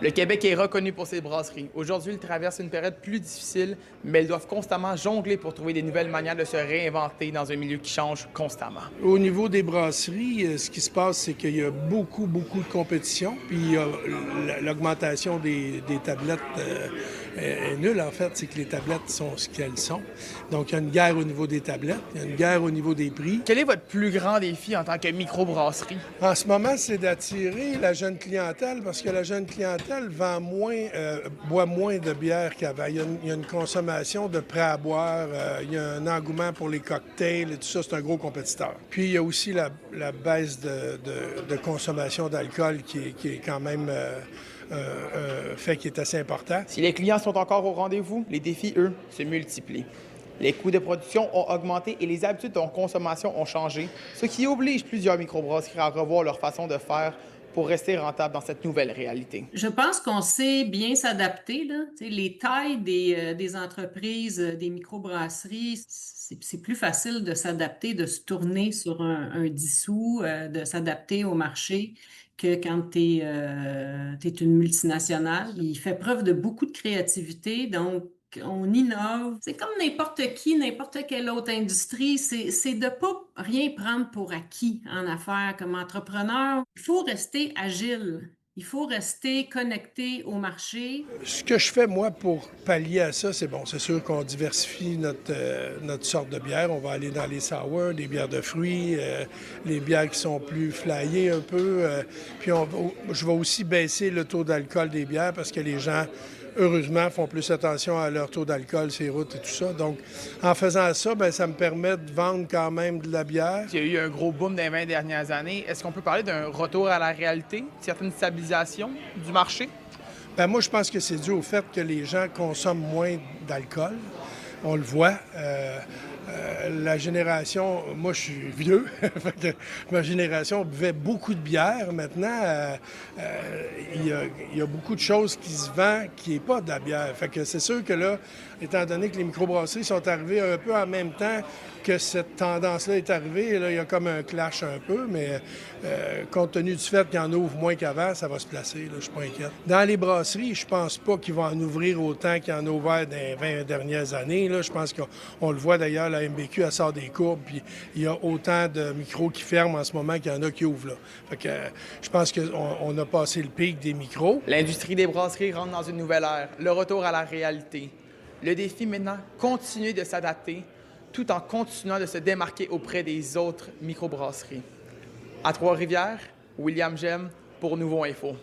Le Québec est reconnu pour ses brasseries. Aujourd'hui, il traverse une période plus difficile, mais elles doivent constamment jongler pour trouver des nouvelles manières de se réinventer dans un milieu qui change constamment. Au niveau des brasseries, ce qui se passe, c'est qu'il y a beaucoup de compétition. Puis il y a l'augmentation des tablettes est nulle, en fait. C'est que les tablettes sont ce qu'elles sont. Donc, il y a une guerre au niveau des tablettes, il y a une guerre au niveau des prix. Quel est votre plus grand défi en tant que microbrasserie? En ce moment, c'est d'attirer la jeune clientèle parce que la jeune clientèle vend moins, boit moins de bière qu'avant. Il y a une consommation de prêt à boire, il y a un engouement pour les cocktails et tout ça, c'est un gros compétiteur. Puis il y a aussi la baisse de consommation d'alcool qui est quand même un fait qui est assez important. Si les clients sont encore au rendez-vous, les défis, eux, se multiplient. Les coûts de production ont augmenté et les habitudes de consommation ont changé, ce qui oblige plusieurs microbrasseries à revoir leur façon de faire pour rester rentable dans cette nouvelle réalité. Je pense qu'on sait bien s'adapter, là. Tu sais, les tailles des entreprises, des microbrasseries, c'est plus facile de s'adapter, de se tourner sur un 10 sous, de s'adapter au marché que quand tu es une multinationale. Il fait preuve de beaucoup de créativité, donc on innove. C'est comme n'importe qui, n'importe quelle autre industrie, c'est de pas rien prendre pour acquis en affaires comme entrepreneur. Il faut rester agile. Il faut rester connecté au marché. Ce que je fais, moi, pour pallier à ça, c'est bon, c'est sûr qu'on diversifie notre sorte de bière. On va aller dans les sour, des bières de fruits, les bières qui sont plus flyées un peu. Puis je vais aussi baisser le taux d'alcool des bières parce que les gens, heureusement, font plus attention à leur taux d'alcool, ces routes et tout ça. Donc, en faisant ça, bien, ça me permet de vendre quand même de la bière. Il y a eu un gros boom dans les 20 dernières années. Est-ce qu'on peut parler d'un retour à la réalité, une certaine stabilisation du marché? Bien, moi, je pense que c'est dû au fait que les gens consomment moins d'alcool. On le voit. La génération, moi je suis vieux, ma génération buvait beaucoup de bière. Maintenant, il y a beaucoup de choses qui se vendent qui n'est pas de la bière. Fait que c'est sûr que là, étant donné que les microbrasseries sont arrivées un peu en même temps que cette tendance-là est arrivée, là, il y a comme un clash un peu, mais compte tenu du fait qu'il y en ouvre moins qu'avant, ça va se placer, là, je ne suis pas inquiète. Dans les brasseries, je pense pas qu'ils vont en ouvrir autant qu'il y en a ouvert dans les 20 dernières années. Là. Je pense qu'on le voit d'ailleurs, la MBQ, elle sort des courbes, puis il y a autant de micros qui ferment en ce moment qu'il y en a qui ouvrent là. Fait que je pense qu'on a passé le pic des micros. L'industrie des brasseries rentre dans une nouvelle ère, le retour à la réalité. Le défi maintenant, continuer de s'adapter tout en continuant de se démarquer auprès des autres microbrasseries. À Trois-Rivières, William Gemme pour Nouveau Info.